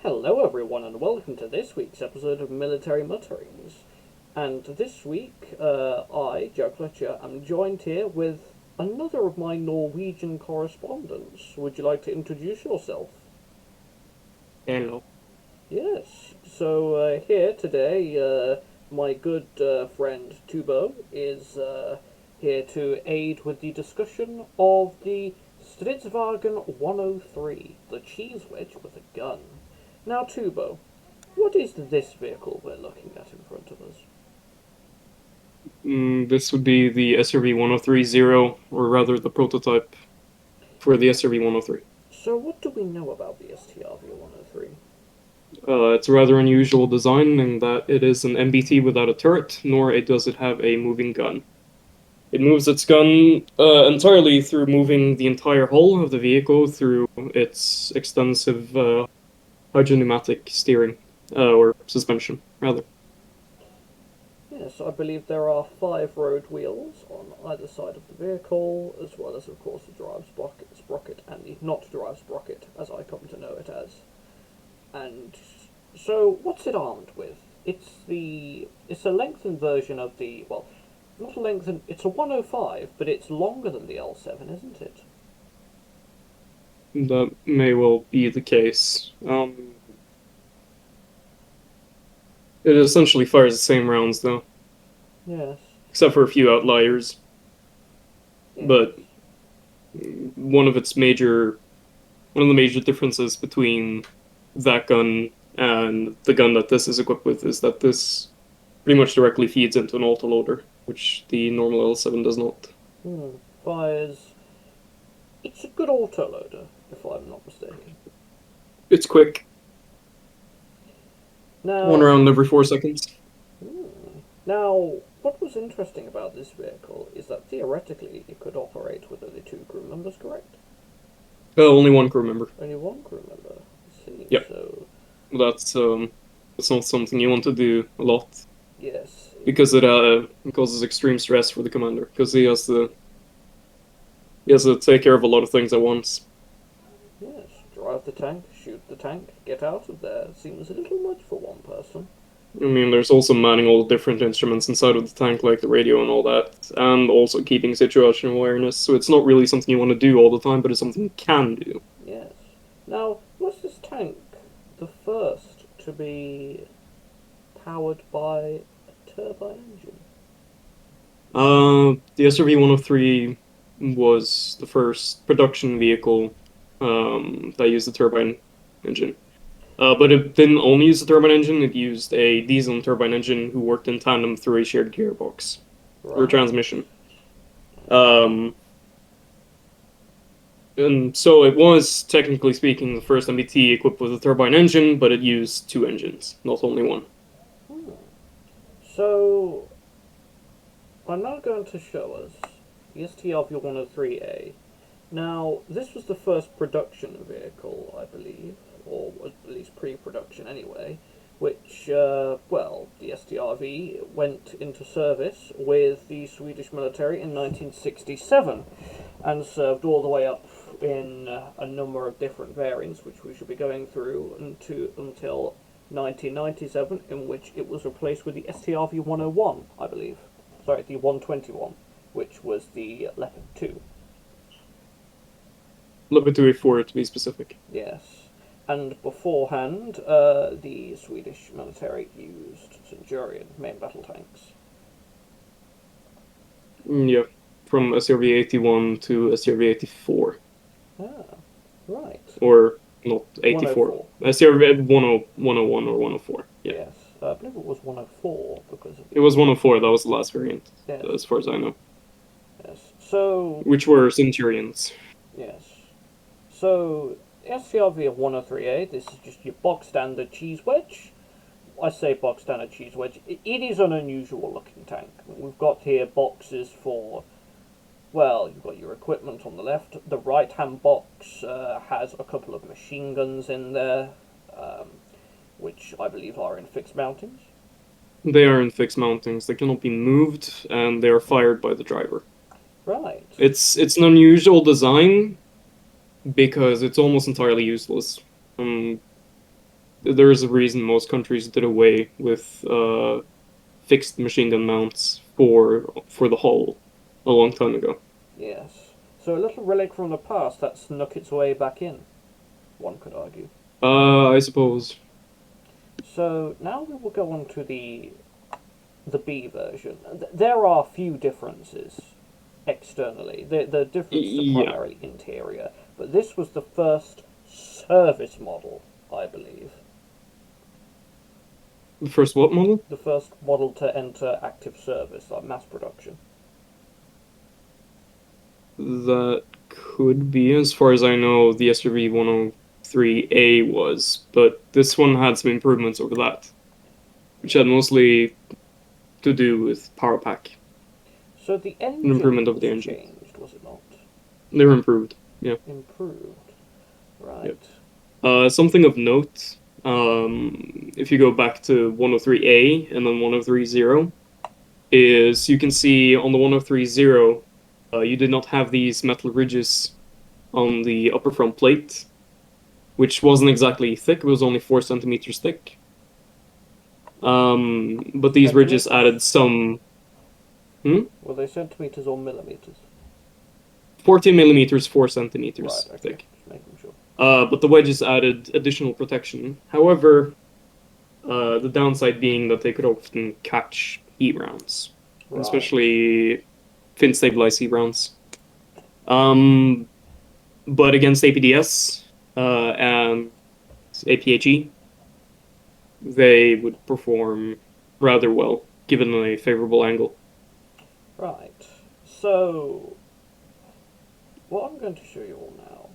Hello, everyone, and welcome to this week's episode of Military Mutterings. And this week, I, Joe Fletcher, am joined here with another of my Norwegian correspondents. Would you like to introduce yourself? Hello. Yes. So, here today, my good friend Tubo is here to aid with the discussion of the Stridsvagn 103, the cheese wedge with a gun. Now, Tubo, what is this vehicle we're looking at in front of us? This would be the SRV 1030, or rather the prototype for the SRV 103. So, what do we know about the STRV 103? It's a rather unusual design in that it is an MBT without a turret, nor does it have a moving gun. It moves its gun entirely through moving the entire hull of the vehicle through its extensive hydropneumatic steering, or suspension, rather. Yes, I believe there are 5 road wheels on either side of the vehicle, as well as, of course, the drive sprocket and the not drive sprocket, as I come to know it as. And so, what's it armed with? It's a lengthened version of the not a lengthened. It's a 105, but it's longer than the L7, isn't it? That may well be the case. It essentially fires the same rounds, though, Yes. except for a few outliers. Yes. But one of its major, one of the major differences between that gun and the gun that this is equipped with is that this pretty much directly feeds into an autoloader, which the normal L7 does not. Fires. It's a good autoloader, if I'm not mistaken. It's quick, one Now, round every 4 seconds. now, what was interesting about this vehicle is that theoretically it could operate with only 2 crew members, correct? Only one crew member. Only 1 crew member. I see. Yep, So, that's not something you want to do a lot yes, because it causes extreme stress for the commander because he has to take care of a lot of things at once. yes. Drive the tank, shoot the tank, get out of there. Seems a little much for one person. I mean, there's also manning all the different instruments inside of the tank, like the radio and all that, and also keeping situational awareness. So it's not really something you want to do all the time, but it's something you can do. Yes. Now, was this tank the first to be powered by a turbine engine? The SRV 103 was the first production vehicle that used the turbine engine. But it didn't only use the turbine engine, it used a diesel turbine engine who worked in tandem through a shared gearbox or Right. transmission. Um, and so it was, technically speaking, the first MBT equipped with a turbine engine, but it used 2 engines, not only one. Hmm. So, I'm now going to show us the STRV 103A. Now, this was the first production vehicle, I believe, or at least pre-production anyway, which, the STRV went into service with the Swedish military in 1967 and served all the way up in a number of different variants, which we should be going through until 1997, in which it was replaced with the STRV 101, I believe. Sorry, the 121, which was the Leopard 2. Leopard 2A4 to be specific. Yes. And beforehand, the Swedish military used Centurion main battle tanks. Yeah, from SRV 81 to SRV 84. Ah, right. Or not 84. 104. SRV 101 or 104. Yeah. Yes. I believe it was 104 because of It was 104, that was the last variant, yes. as far as I know. Yes. So, Which were Centurions. yes. So, SCRV of 103A, this is just your box standard cheese wedge. I say box standard cheese wedge. It is an unusual looking tank. We've got here boxes for, well, you've got your equipment on the left. The right hand box has a couple of machine guns in there, which I believe are in fixed mountings. They are in fixed mountings, they cannot be moved, and they are fired by the driver. Right. It's an unusual design because it's almost entirely useless. there is a reason most countries did away with fixed machine gun mounts for the hull a long time ago. Yes. So a little relic from the past that snuck its way back in, one could argue. I suppose. So now we will go on to the B version. There are a few differences externally. The differences are Yeah. primarily interior, but this was the first service model, I believe. The first what model? The first model to enter active service, like mass production. That could be, as far as I know, the SRV 103A was, but this one had some improvements over that, which had mostly to do with power pack, So the an improvement engine of was the engine. changed, was it not? They were improved, yeah. Improved. Yeah. Right. Something of note, if you go back to 103A and then 103.0, is you can see on the 103.0, you did not have these metal ridges on the upper front plate, which wasn't exactly thick, it was only 4 centimeters thick. But these ridges Centimeters? added some. Were they centimeters or millimeters? 14 millimeters, four Right, centimeters okay. thick. Just making sure. But the wedges added additional protection. However, the downside being that they could often catch heat rounds, Right. especially fin stabilized heat rounds. Um, but against APDS and APHE, they would perform rather well given a favorable angle. Right. So, what I'm going to show you all now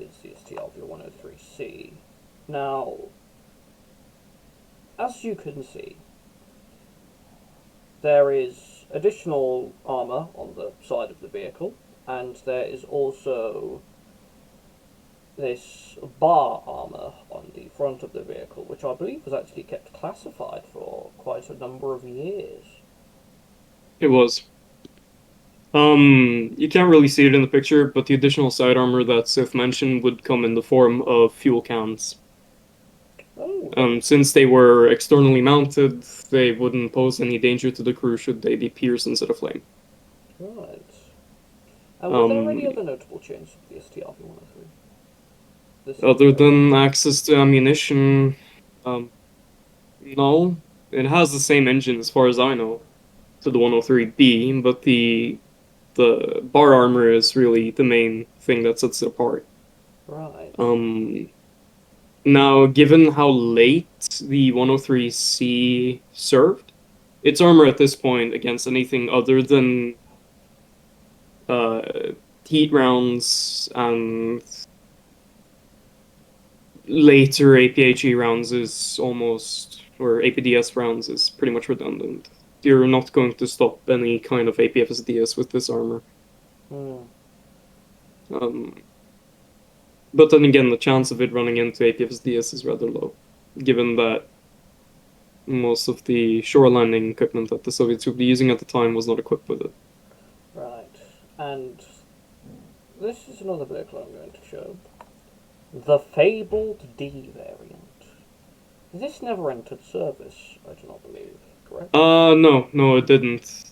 is the STLV-103C. Now, as you can see, there is additional armour on the side of the vehicle, and there is also this bar armour on the front of the vehicle, which I believe was actually kept classified for quite a number of years. It was. You can't really see it in the picture, but the additional side armor that Sith mentioned would come in the form of fuel cans. Oh, Since they were externally mounted, they wouldn't pose any danger to the crew should they be pierced instead of flame. right. And were there any Um, other notable changes to the STRV-103? This Other variant? than access to ammunition, um, no. It has the same engine as far as I know to the 103B, but the bar armor is really the main thing that sets it apart. Right. Um, Now, given how late the 103C served, its armor at this point against anything other than uh, heat rounds and later APHE rounds is almost, or APDS rounds is pretty much redundant. You're not going to stop any kind of APFSDS with this armor. Hmm. Um, but then again, the chance of it running into APFSDS is rather low, given that most of the shore landing equipment that the Soviets would be using at the time was not equipped with it. Right. And this is another vehicle I'm going to show. The fabled D variant. This never entered service, I do not believe, correct? No, it didn't.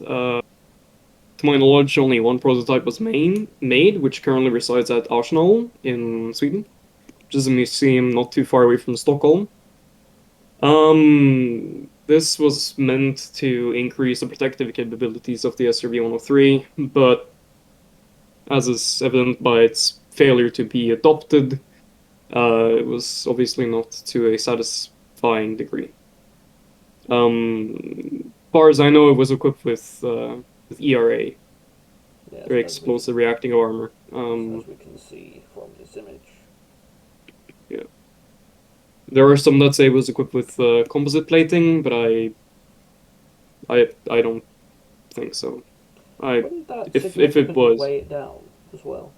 To my knowledge, only one prototype was made, which currently resides at Arsenal in Sweden, which is a museum not too far away from Stockholm. This was meant to increase the protective capabilities of the SRV-103, but as is evident by its failure to be adopted, it was obviously not to a satisfying degree. Far as I know, it was equipped with ERA, Yes, very explosive reacting armor. as we can see from this image. Yeah, there are some that say it was equipped with composite plating, but I don't think so. I Wouldn't that if it significantly was, weigh it down as well?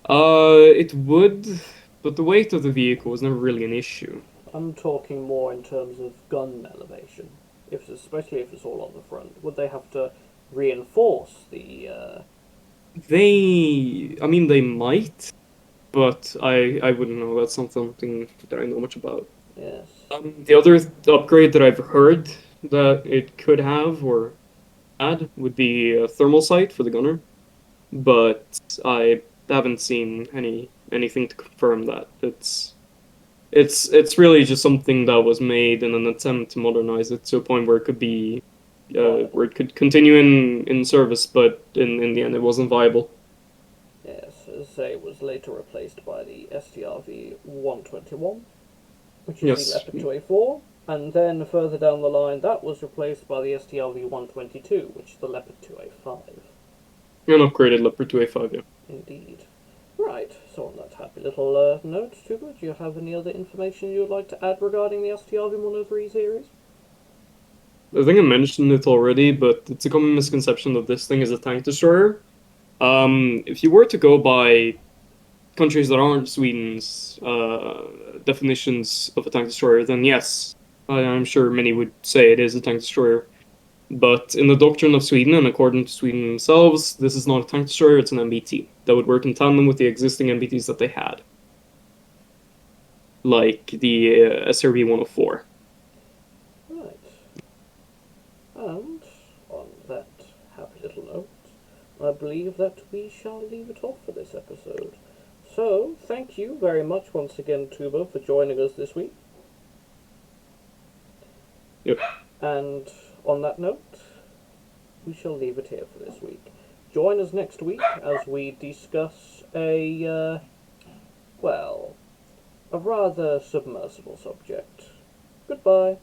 it would, but the weight of the vehicle was never really an issue. I'm talking more in terms of gun elevation. Especially if it's all on the front, would they have to reinforce the? I mean, they might, but I wouldn't know. That's not something that I know much about. Yes. The other upgrade that I've heard that it could have or add would be a thermal sight for the gunner, but I haven't seen anything to confirm that. It's really just something that was made in an attempt to modernize it to a point where it could be Viable. where it could continue in service, but in the end it wasn't viable. Yes, as I say, it was later replaced by the STRV 121, which is the Yes, Leopard 2A4, and then further down the line, that was replaced by the STRV 122, which is the Leopard 2A5. an upgraded Leopard 2A5, yeah. Indeed. Right, so on that happy little note, Tubo, do you have any other information you would like to add regarding the STRV 103 series? I think I mentioned it already, but it's a common misconception that this thing is a tank destroyer. If you were to go by countries that aren't Sweden's definitions of a tank destroyer, then yes, I'm sure many would say it is a tank destroyer. But in the doctrine of Sweden, and according to Sweden themselves, this is not a tank destroyer, it's an MBT that would work in tandem with the existing MBTs that they had, like the SRB 104. Right. And on that happy little note, I believe that we shall leave it off for this episode. So, thank you very much once again, Tuba, for joining us this week. Yep. And on that note, we shall leave it here for this week. Join us next week as we discuss a rather submersible subject. Goodbye.